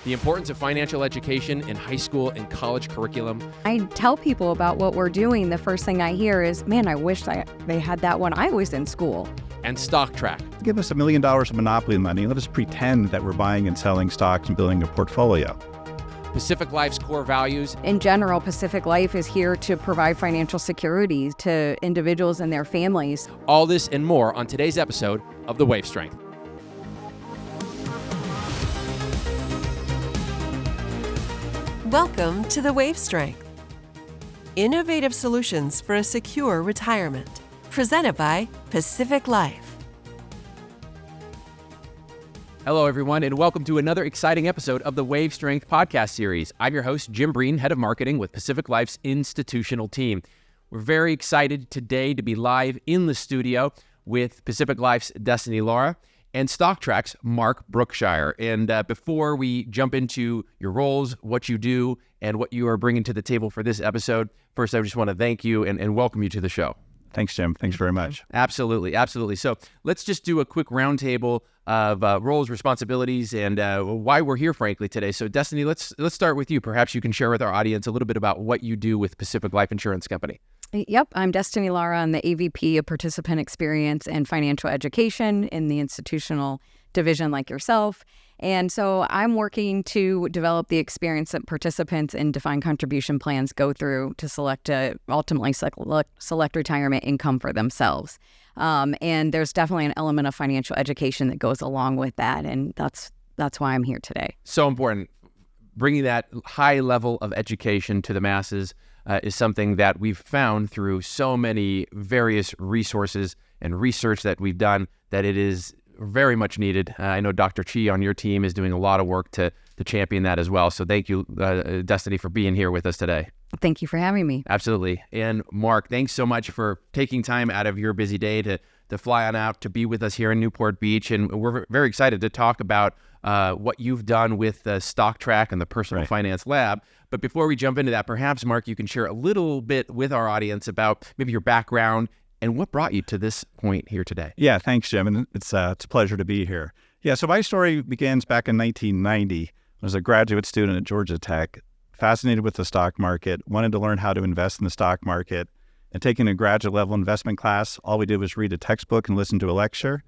the importance of financial education in high school and college curriculum. I tell people about what we're doing. The first thing I hear is, man, I wish they had that when I was in school. And StockTrack. Give us $1 million of monopoly money. Let us pretend that we're buying and selling stocks and building a portfolio. Pacific Life's core values. In general, Pacific Life is here to provide financial security to individuals and their families. All this and more on today's episode of The Wave Strength. Welcome to The Wave Strength. Innovative solutions for a secure retirement. Presented by Pacific Life. Hello, everyone, and welcome to another exciting episode of the Wave Strength podcast series. I'm your host, Jim Breen, Head of Marketing with Pacific Life's institutional team. We're very excited today to be live in the studio with Pacific Life's Destiny Lara and StockTrack's Mark Brookshire. And before we jump into your roles, what you do, and what you are bringing to the table for this episode, first, I just want to thank you and welcome you to the show. Thanks, Jim. Thanks very much. Absolutely. So let's just do a quick roundtable of roles, responsibilities, and why we're here, frankly, today. So Destiny, let's start with you. Perhaps you can share with our audience a little bit about what you do with Pacific Life Insurance Company. Yep, I'm Destiny Lara. I'm the AVP of Participant Experience and Financial Education in the institutional division like yourself. And so I'm working to develop the experience that participants in defined contribution plans go through to ultimately select retirement income for themselves. And there's definitely an element of financial education that goes along with that. And that's why I'm here today. So important. Bringing that high level of education to the masses is something that we've found through so many various resources and research that we've done that it is very much needed. I know Dr. Chi on your team is doing a lot of work to champion that as well. So thank you, Destiny, for being here with us today. Thank you for having me. Absolutely. And Mark, thanks so much for taking time out of your busy day to fly on out to be with us here in Newport Beach. And we're very excited to talk about what you've done with StockTrack and the Personal Finance Lab. But before we jump into that, perhaps, Mark, you can share a little bit with our audience about maybe your background and what brought you to this point here today. Yeah, thanks, Jim. And it's a pleasure to be here. Yeah, so my story begins back in 1990. I was a graduate student at Georgia Tech, fascinated with the stock market, wanted to learn how to invest in the stock market, and taking a graduate level investment class, all we did was read a textbook and listen to a lecture.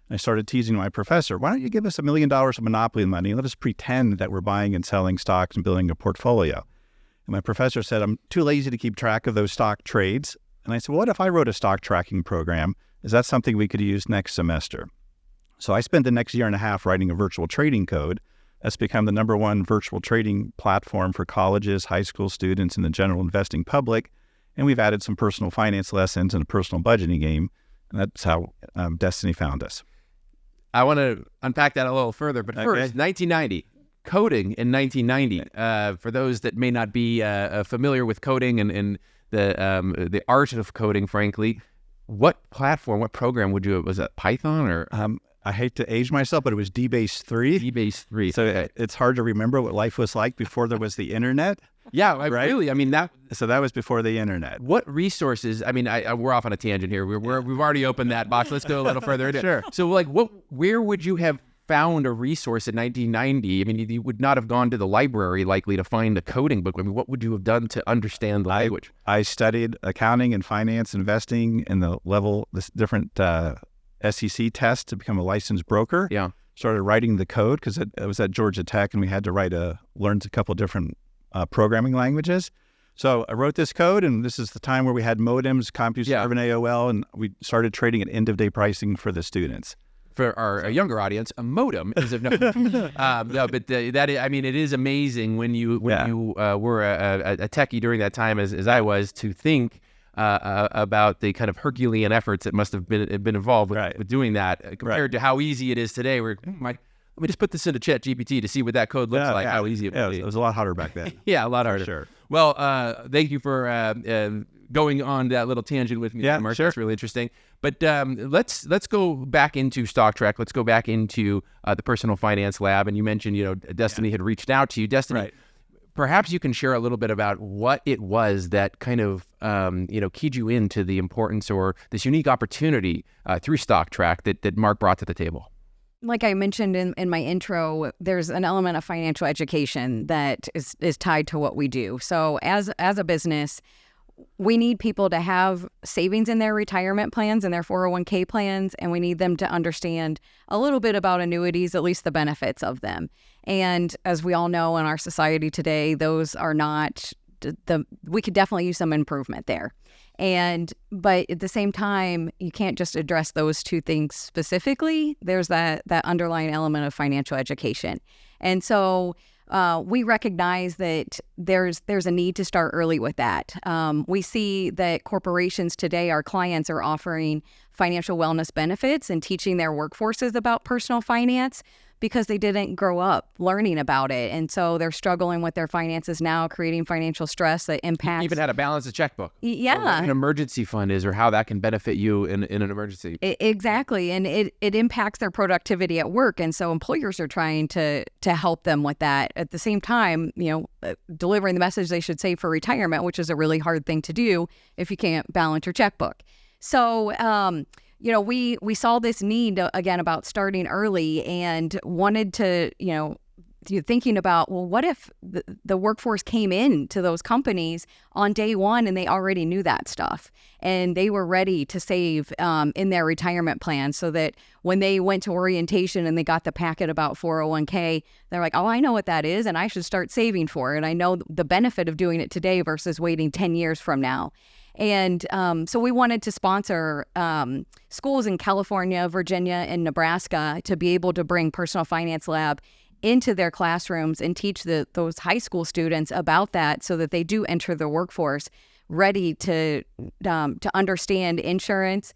And I started teasing my professor, why don't you give us $1 million of monopoly money and let us pretend that we're buying and selling stocks and building a portfolio? And my professor said, I'm too lazy to keep track of those stock trades. And I said, well, what if I wrote a stock tracking program? Is that something we could use next semester? So I spent the next year and a half writing a virtual trading code. That's become the #1 virtual trading platform for colleges, high school students, and the general investing public. And we've added some personal finance lessons and a personal budgeting game. And that's how Destiny found us. I want to unpack that a little further. But first, 1990. Coding in 1990. For those that may not be familiar with coding and the art of coding, frankly, what platform, what program was that Python or? I hate to age myself, but it was DBase 3. DBase 3. So it's hard to remember what life was like before there was the internet. Yeah, right? Really. I mean, So that was before the internet. What resources? I mean, we're off on a tangent here. We've already opened that box. Let's go a little further. Sure. So, where would you have found a resource in 1990? I mean, you would not have gone to the library likely to find a coding book. I mean, what would you have done to understand the language? I studied accounting and finance, investing in the different SEC tests to become a licensed broker. Yeah. Started writing the code because it was at Georgia Tech and we had to learn a couple different programming languages. So I wrote this code, and this is the time where we had modems, CompuServe and AOL, and we started trading at end-of-day pricing for the students. For our younger audience, a modem is no, but it is amazing when you were a techie during that time, as I was, to think about the kind of Herculean efforts that must have been involved with doing that compared to how easy it is today. Let me just put this into ChatGPT to see what that code looks like. How easy it was. It was a lot harder back then. Yeah, a lot harder. Sure. Well, thank you for going on that little tangent with me, Mark. Sure. That's really interesting. But let's go back into StockTrack. Let's go back into the Personal Finance Lab. And you mentioned, Destiny had reached out to you. Destiny, perhaps you can share a little bit about what it was that kind of, keyed you into the importance or this unique opportunity through StockTrack that Mark brought to the table. like I mentioned in my intro, there's an element of financial education that is tied to what we do. So as a business, we need people to have savings in their retirement plans and their 401k plans, and we need them to understand a little bit about annuities, at least the benefits of them. And as we all know in our society today, those are not we could definitely use some improvement there. But at the same time, you can't just address those two things specifically. There's that underlying element of financial education. And so we recognize that there's a need to start early with that. We see that corporations today, our clients, are offering financial wellness benefits and teaching their workforces about personal finance because they didn't grow up learning about it. And so they're struggling with their finances now, creating financial stress that impacts... Even how to balance a checkbook. Yeah. Or what an emergency fund is, or how that can benefit you in an emergency. Exactly. And it impacts their productivity at work. And so employers are trying to help them with that. At the same time, delivering the message they should save for retirement, which is a really hard thing to do if you can't balance your checkbook. So, we saw this need, again, about starting early and wanted to, thinking about, well, what if the workforce came in to those companies on day one and they already knew that stuff and they were ready to save in their retirement plan, so that when they went to orientation and they got the packet about 401k, they're like, oh, I know what that is and I should start saving for it. I know the benefit of doing it today versus waiting 10 years from now. And so we wanted to sponsor schools in California, Virginia, and Nebraska to be able to bring Personal Finance Lab into their classrooms and teach those high school students about that, so that they do enter the workforce ready to understand insurance,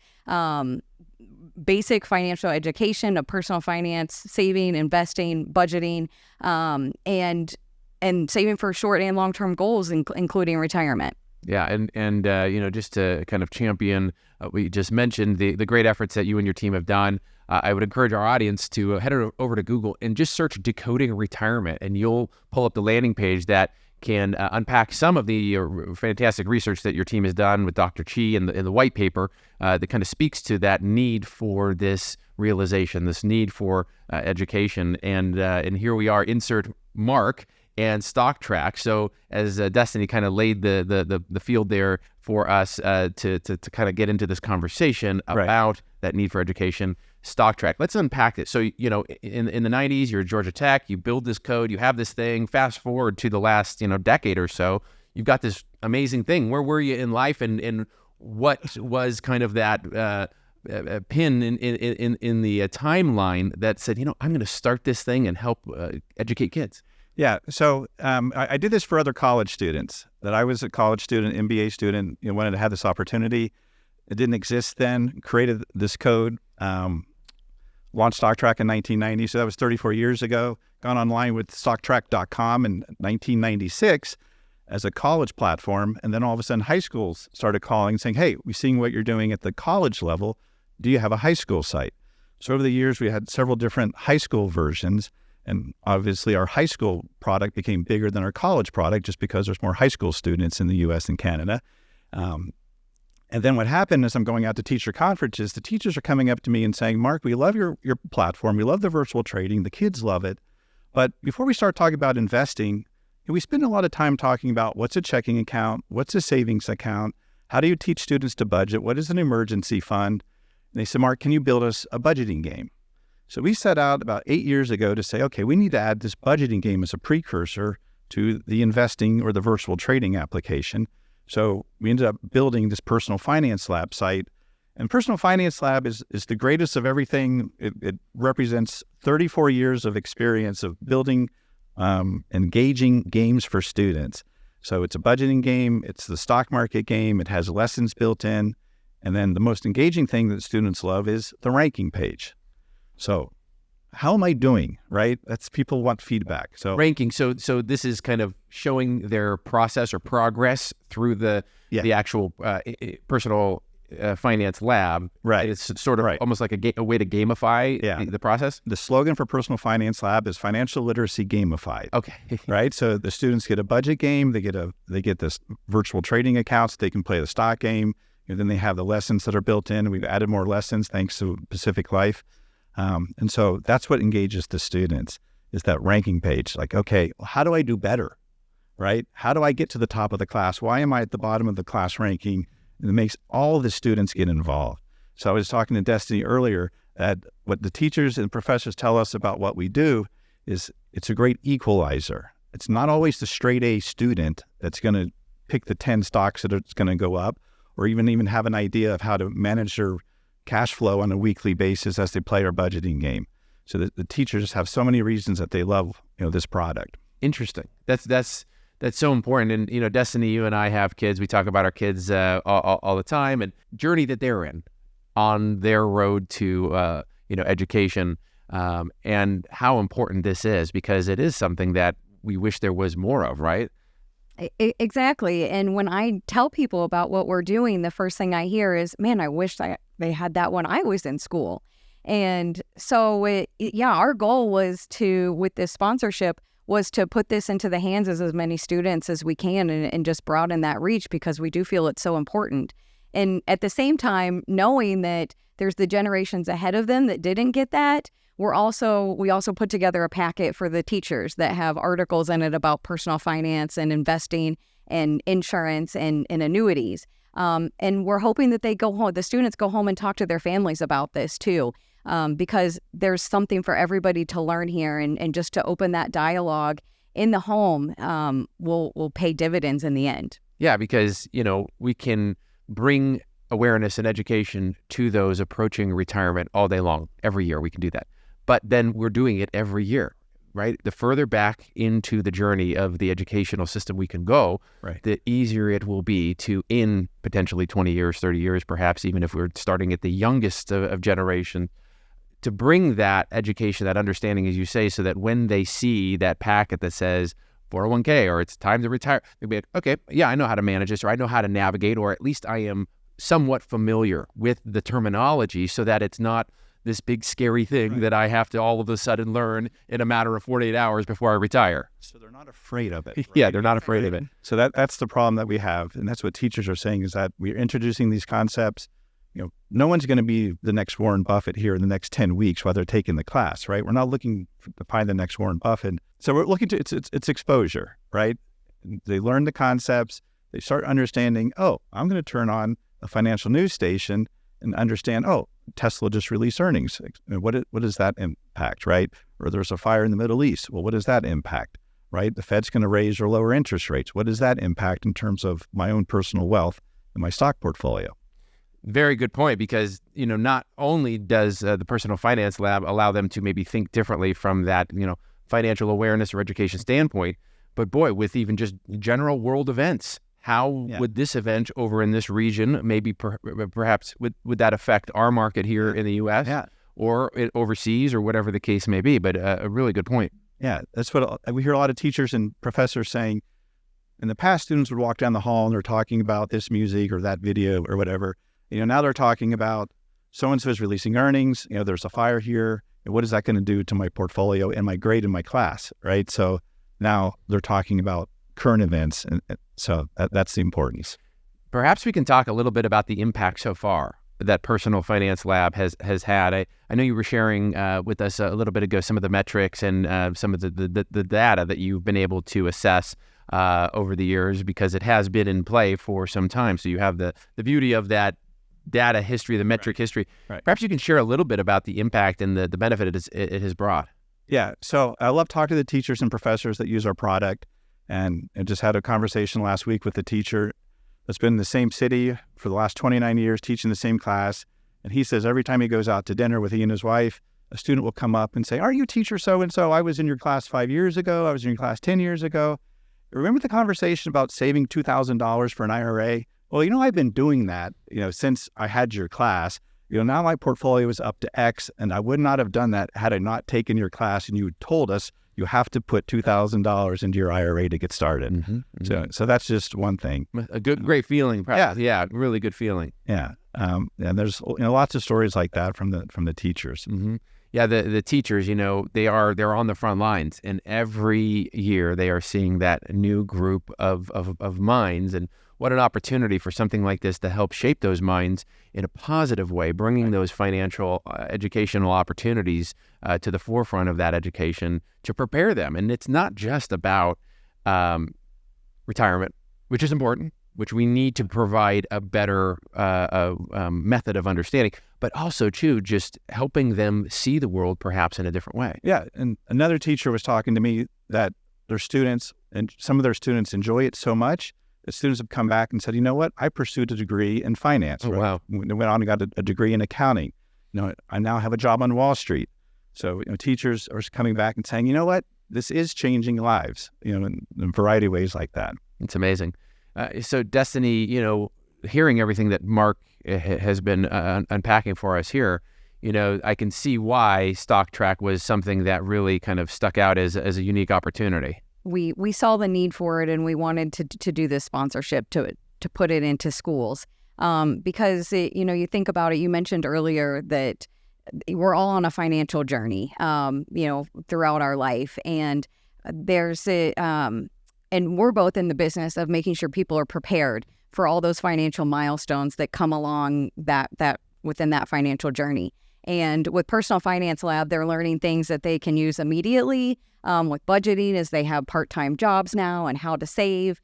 basic financial education of personal finance, saving, investing, budgeting, and saving for short and long-term goals, including retirement. Yeah, and just to kind of champion, we just mentioned the great efforts that you and your team have done. I would encourage our audience to head over to Google and just search Decoding Retirement, and you'll pull up the landing page that can unpack some of the fantastic research that your team has done with Dr. Chi in the white paper that kind of speaks to that need for this realization, this need for education. And here we are, insert Mark and StockTrack. So as Destiny kind of laid the field there for us to kind of get into this conversation about that need for education, StockTrack. Let's unpack it. So, in the 90s, you're at Georgia Tech, you build this code, you have this thing, fast forward to the last, decade or so, you've got this amazing thing. Where were you in life, and what was kind of that pin in the timeline that said, I'm going to start this thing and help educate kids? Yeah. So I did this for other college students. That I was a college student, MBA student, wanted to have this opportunity. It didn't exist then. Created this code, launched StockTrack in 1990. So that was 34 years ago. Gone online with StockTrack.com in 1996 as a college platform. And then all of a sudden high schools started calling saying, hey, we're seeing what you're doing at the college level. Do you have a high school site? So over the years, we had several different high school versions. And obviously our high school product became bigger than our college product just because there's more high school students in the US and Canada. And then what happened is I'm going out to teacher conferences. The teachers are coming up to me and saying, Mark, we love your platform. We love the virtual trading. The kids love it. But before we start talking about investing, we spend a lot of time talking about what's a checking account, what's a savings account, how do you teach students to budget, what is an emergency fund? And they said, Mark, can you build us a budgeting game? So we set out about 8 years ago to say, okay, we need to add this budgeting game as a precursor to the investing or the virtual trading application. So we ended up building this Personal Finance Lab site. And Personal Finance Lab is the greatest of everything. It represents 34 years of experience of building engaging games for students. So it's a budgeting game. It's the stock market game. It has lessons built in. And then the most engaging thing that students love is the ranking page. So how am I doing, right? That's people want feedback. So ranking. So this is kind of showing their process or progress through the actual personal finance lab. Right. It's sort of almost like a way to gamify the process. The slogan for Personal Finance Lab is financial literacy gamified. Okay. Right. So the students get a budget game. They get this virtual trading accounts. They can play the stock game. And then they have the lessons that are built in. We've added more lessons thanks to Pacific Life. And so that's what engages the students, is that ranking page. Like, okay, well, how do I do better, right? How do I get to the top of the class? Why am I at the bottom of the class ranking? And it makes all the students get involved. So I was talking to Destiny earlier that what the teachers and professors tell us about what we do is it's a great equalizer. It's not always the straight A student that's going to pick the 10 stocks that it's going to go up, or even have an idea of how to manage their cash flow on a weekly basis as they play our budgeting game. So the teachers have so many reasons that they love, this product. Interesting. That's so important. And, Destiny, you and I have kids. We talk about our kids all the time, and journey that they're in on their road to, education, and how important this is, because it is something that we wish there was more of, right? Exactly. And when I tell people about what we're doing, the first thing I hear is, man, I wish they had that when I was in school. And so, our goal was with this sponsorship, was to put this into the hands of as many students as we can and just broaden that reach, because we do feel it's so important. And at the same time, knowing that there's the generations ahead of them that didn't get that, we also put together a packet for the teachers that have articles in it about personal finance and investing and insurance and annuities. And we're hoping that the students go home and talk to their families about this too, because there's something for everybody to learn here, and just to open that dialogue in the home will pay dividends in the end. Yeah, because, we can bring awareness and education to those approaching retirement all day long. Every year we can do that. But then we're doing it every year, right? The further back into the journey of the educational system we can go, right, the easier it will be to, in potentially 20 years, 30 years, perhaps, even if we're starting at the youngest of generation, to bring that education, that understanding, as you say, so that when they see that packet that says 401k or it's time to retire, they'll be like, okay, yeah, I know how to manage this, or I know how to navigate, or at least I am somewhat familiar with the terminology, so that it's not this big scary thing, right, that I have to all of a sudden learn in a matter of 48 hours before I retire. So they're not afraid of it. Right? Yeah, they're not afraid of it. So that's the problem that we have. And that's what teachers are saying, is that we're introducing these concepts. No one's going to be the next Warren Buffett here in the next 10 weeks while they're taking the class, right? We're not looking to find the next Warren Buffett. So we're looking to, it's exposure, right? They learn the concepts. They start understanding, oh, I'm going to turn on a financial news station and understand, oh, Tesla just released earnings. What does that impact, right? Or there's a fire in the Middle East. Well, what does that impact, right? The Fed's going to raise or lower interest rates. What does that impact in terms of my own personal wealth and my stock portfolio? Very good point, because, not only does the Personal Finance Lab allow them to maybe think differently from that, financial awareness or education standpoint, but boy, with even just general world events, how would this event over in this region, maybe perhaps would that affect our market here in the U.S. or overseas, or whatever the case may be? But a really good point. Yeah, that's what we hear a lot of teachers and professors saying. In the past, students would walk down the hall and they're talking about this music or that video or whatever. Now they're talking about so-and-so is releasing earnings. There's a fire here. What is that going to do to my portfolio and my grade in my class, right? So now they're talking about current events. And so that's the importance. Perhaps we can talk a little bit about the impact so far that Personal Finance Lab has had. I know you were sharing with us a little bit ago some of the metrics and some of the data that you've been able to assess over the years, because it has been in play for some time. So you have the beauty of that data history, the metric history. Right. Perhaps you can share a little bit about the impact and the benefit it has brought. Yeah. So I love talking to the teachers and professors that use our product. And I just had a conversation last week with a teacher that's been in the same city for the last 29 years, teaching the same class. And he says every time he goes out to dinner with he and his wife, a student will come up and say, "Are you teacher so-and-so? I was in your class 5 years ago. I was in your class 10 years ago. Remember the conversation about saving $2,000 for an IRA? Well, I've been doing that, since I had your class. Now my portfolio is up to X, and I would not have done that had I not taken your class and you told us you have to put $2,000 into your IRA to get started." Mm-hmm, mm-hmm. So that's just one thing. A great feeling. Yeah, really good feeling. Yeah. And there's lots of stories like that from the teachers. Mm-hmm. Yeah, the teachers, they're on the front lines, and every year they are seeing that new group of minds. And what an opportunity for something like this to help shape those minds in a positive way, bringing those financial educational opportunities to the forefront of that education to prepare them. And it's not just about retirement, which is important, which we need to provide a better method of understanding, but also too, just helping them see the world perhaps in a different way. Yeah, and another teacher was talking to me that their students, and some of their students enjoy it so much, the students have come back and said, you know what, I pursued a degree in finance. Oh, right? wow. They went on and got a degree in accounting. I now have a job on Wall Street. So teachers are coming back and saying, you know what, this is changing lives, in a variety of ways like that. It's amazing. So Destiny, hearing everything that Mark has been unpacking for us here, I can see why StockTrack was something that really kind of stuck out as a unique opportunity. We saw the need for it, and we wanted to do this sponsorship to put it into schools because you think about it. You mentioned earlier that we're all on a financial journey, throughout our life, and there's and we're both in the business of making sure people are prepared for all those financial milestones that come along that within that financial journey. And with Personal Finance Lab, they're learning things that they can use immediately with budgeting as they have part-time jobs now, and how to save,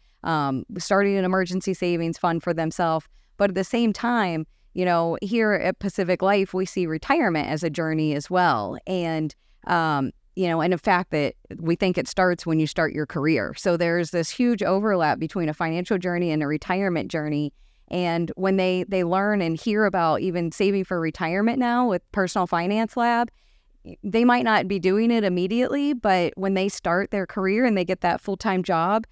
starting an emergency savings fund for themselves. But at the same time, here at Pacific Life, we see retirement as a journey as well. And, and in fact that we think it starts when you start your career. So there's this huge overlap between a financial journey and a retirement journey. And when they learn and hear about even saving for retirement now with Personal Finance Lab, they might not be doing it immediately, but when they start their career and they get that full-time job,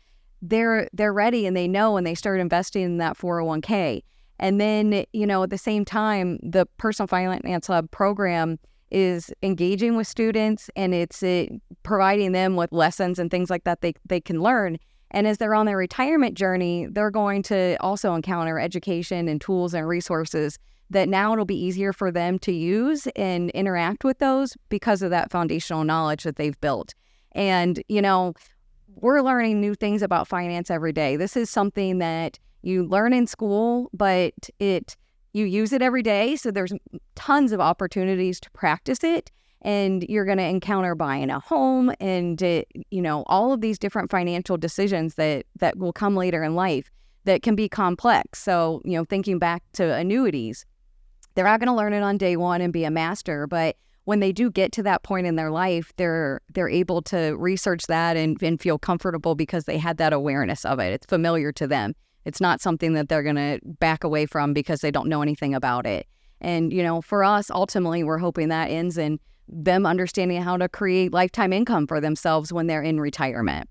they're ready, and they know, and they start investing in that 401k. And then, at the same time, the Personal Finance Lab program is engaging with students, and it's providing them with lessons and things like that they can learn. And as they're on their retirement journey, they're going to also encounter education and tools and resources that now it'll be easier for them to use and interact with those because of that foundational knowledge that they've built. And, we're learning new things about finance every day. This is something that you learn in school, but you use it every day. So there's tons of opportunities to practice it. And you're going to encounter buying a home and, all of these different financial decisions that will come later in life that can be complex. So, thinking back to annuities, they're not going to learn it on day one and be a master. But when they do get to that point in their life, they're able to research that and feel comfortable because they had that awareness of it. It's familiar to them. It's not something that they're going to back away from because they don't know anything about it. And, for us, ultimately, we're hoping that ends in them understanding how to create lifetime income for themselves when they're in retirement.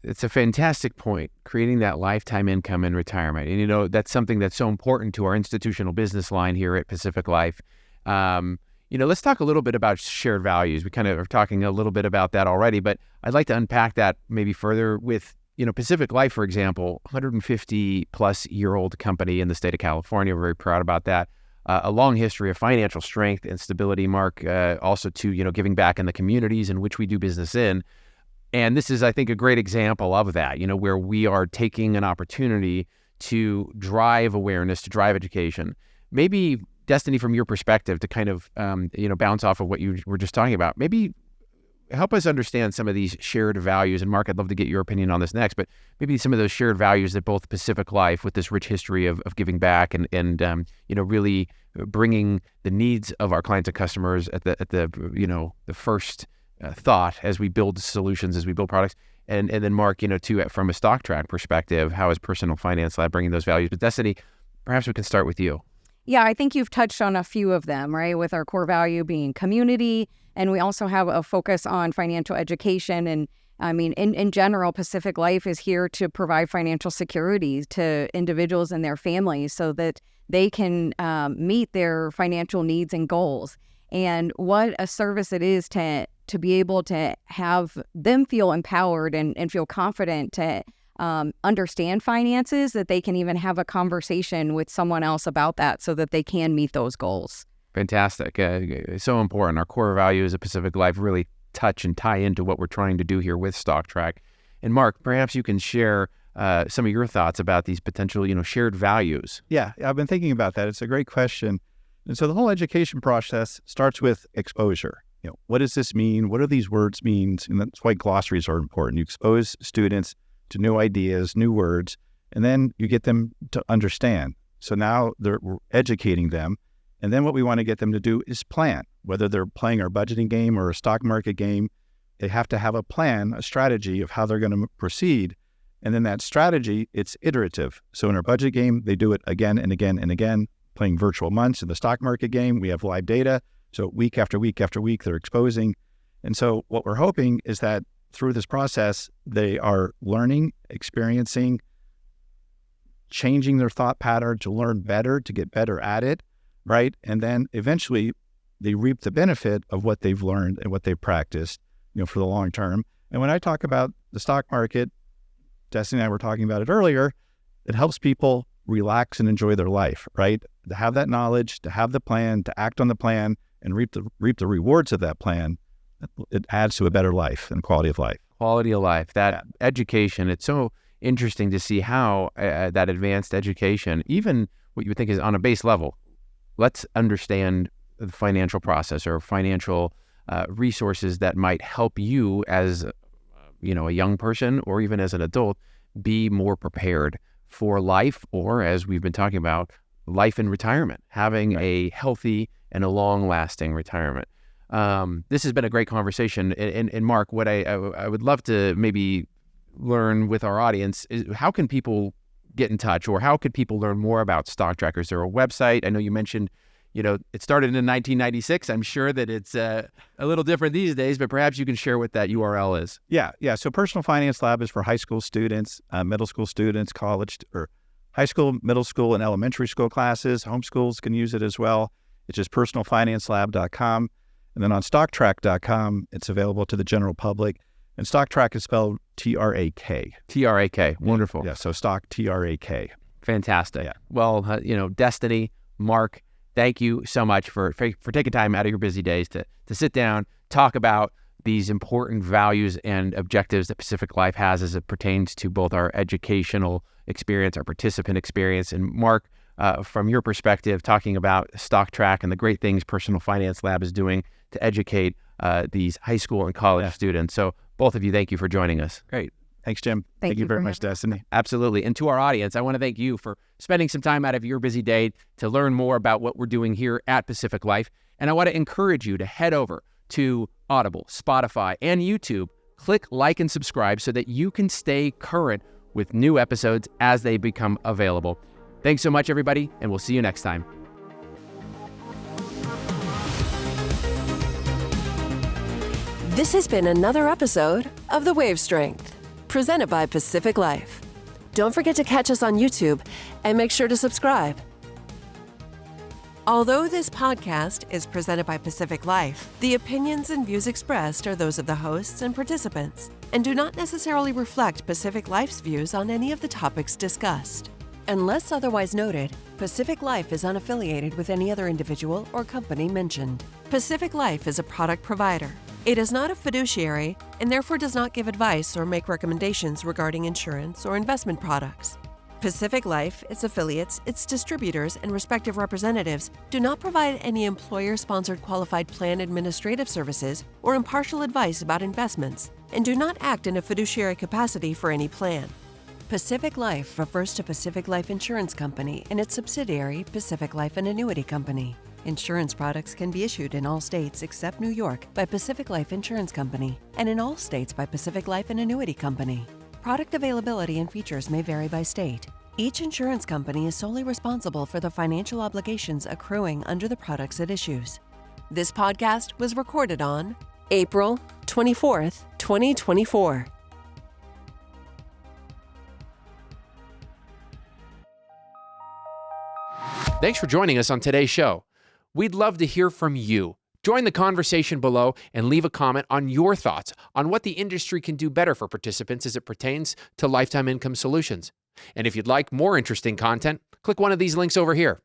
It's a fantastic point, creating that lifetime income in retirement. And, that's something that's so important to our institutional business line here at Pacific Life. Let's talk a little bit about shared values. We kind of are talking a little bit about that already, but I'd like to unpack that maybe further with, Pacific Life, for example, 150 plus year old company in the state of California. We're very proud about that. A long history of financial strength and stability, Mark, also to, giving back in the communities in which we do business in. And this is, I think, a great example of that, where we are taking an opportunity to drive awareness, to drive education. Maybe, Destiny, from your perspective, to kind of, bounce off of what you were just talking about, maybe help us understand some of these shared values. And Mark, I'd love to get your opinion on this next, but maybe some of those shared values that both Pacific Life, with this rich history of giving back and really bringing the needs of our clients and customers at the first thought as we build solutions, as we build products. And then Mark, from a StockTrack perspective, how is Personal Finance Lab bringing those values? But Destiny, perhaps we can start with you. Yeah, I think you've touched on a few of them, right? With our core value being community, and we also have a focus on financial education. And I mean, in general, Pacific Life is here to provide financial security to individuals and their families so that they can meet their financial needs and goals. And what a service it is to be able to have them feel empowered and feel confident to understand finances, that they can even have a conversation with someone else about that so that they can meet those goals. Fantastic. So important. Our core values at Pacific Life really touch and tie into what we're trying to do here with StockTrack. And Mark, perhaps you can share some of your thoughts about these potential, shared values. Yeah, I've been thinking about that. It's a great question. And so the whole education process starts with exposure. What does this mean? What do these words mean? And that's why glossaries are important. You expose students to new ideas, new words, and then you get them to understand. So now we're educating them. And then what we want to get them to do is plan. Whether they're playing our budgeting game or a stock market game, they have to have a plan, a strategy of how they're going to proceed. And then that strategy, it's iterative. So in our budget game, they do it again and again and again, playing virtual months. In the stock market game, we have live data. So week after week after week, they're exposing. And so what we're hoping is that through this process, they are learning, experiencing, changing their thought pattern to learn better, to get better at it, right? And then eventually they reap the benefit of what they've learned and what they've practiced, for the long term. And when I talk about the stock market, Destiny and I were talking about it earlier, it helps people relax and enjoy their life, right? To have that knowledge, to have the plan, to act on the plan, and reap the rewards of that plan, it adds to a better life and quality of life. Quality of life, that education, it's so interesting to see how that advanced education, even what you would think is on a base level, let's understand the financial process or financial resources that might help you as a young person or even as an adult be more prepared for life, or as we've been talking about, life in retirement, having a healthy and a long-lasting retirement. This has been a great conversation. And Mark, what I would love to maybe learn with our audience is, how can people get in touch, or how could people learn more about Stock Tracker? Is there a website? I know you mentioned, it started in 1996. I'm sure that it's a little different these days, but perhaps you can share what that URL is. Yeah. So Personal Finance Lab is for high school students, middle school students, college, or high school, middle school, and elementary school classes. Homeschools can use it as well. It's just personalfinancelab.com. And then on stocktrack.com, it's available to the general public. And StockTrack is spelled T-R-A-K. T-R-A-K. Wonderful. Yeah, so stock, T-R-A-K. Fantastic. Yeah. Well, Destiny, Mark, thank you so much for taking time out of your busy days to sit down, talk about these important values and objectives that Pacific Life has as it pertains to both our educational experience, our participant experience. And Mark, from your perspective, talking about StockTrack and the great things Personal Finance Lab is doing to educate these high school and college students. So both of you, thank you for joining us. Great. Thanks, Jim. Thank you very for much, Destiny. Absolutely. And to our audience, I want to thank you for spending some time out of your busy day to learn more about what we're doing here at Pacific Life. And I want to encourage you to head over to Audible, Spotify, and YouTube. Click like and subscribe so that you can stay current with new episodes as they become available. Thanks so much, everybody, and we'll see you next time. This has been another episode of The Wave Strength, presented by Pacific Life. Don't forget to catch us on YouTube and make sure to subscribe. Although this podcast is presented by Pacific Life, the opinions and views expressed are those of the hosts and participants and do not necessarily reflect Pacific Life's views on any of the topics discussed. Unless otherwise noted, Pacific Life is unaffiliated with any other individual or company mentioned. Pacific Life is a product provider. It is not a fiduciary and therefore does not give advice or make recommendations regarding insurance or investment products. Pacific Life, its affiliates, its distributors, and respective representatives do not provide any employer-sponsored qualified plan administrative services or impartial advice about investments and do not act in a fiduciary capacity for any plan. Pacific Life refers to Pacific Life Insurance Company and its subsidiary, Pacific Life and Annuity Company. Insurance products can be issued in all states except New York by Pacific Life Insurance Company and in all states by Pacific Life and Annuity Company. Product availability and features may vary by state. Each insurance company is solely responsible for the financial obligations accruing under the products it issues. This podcast was recorded on April 24th, 2024. Thanks for joining us on today's show. We'd love to hear from you. Join the conversation below and leave a comment on your thoughts on what the industry can do better for participants as it pertains to lifetime income solutions. And if you'd like more interesting content, click one of these links over here.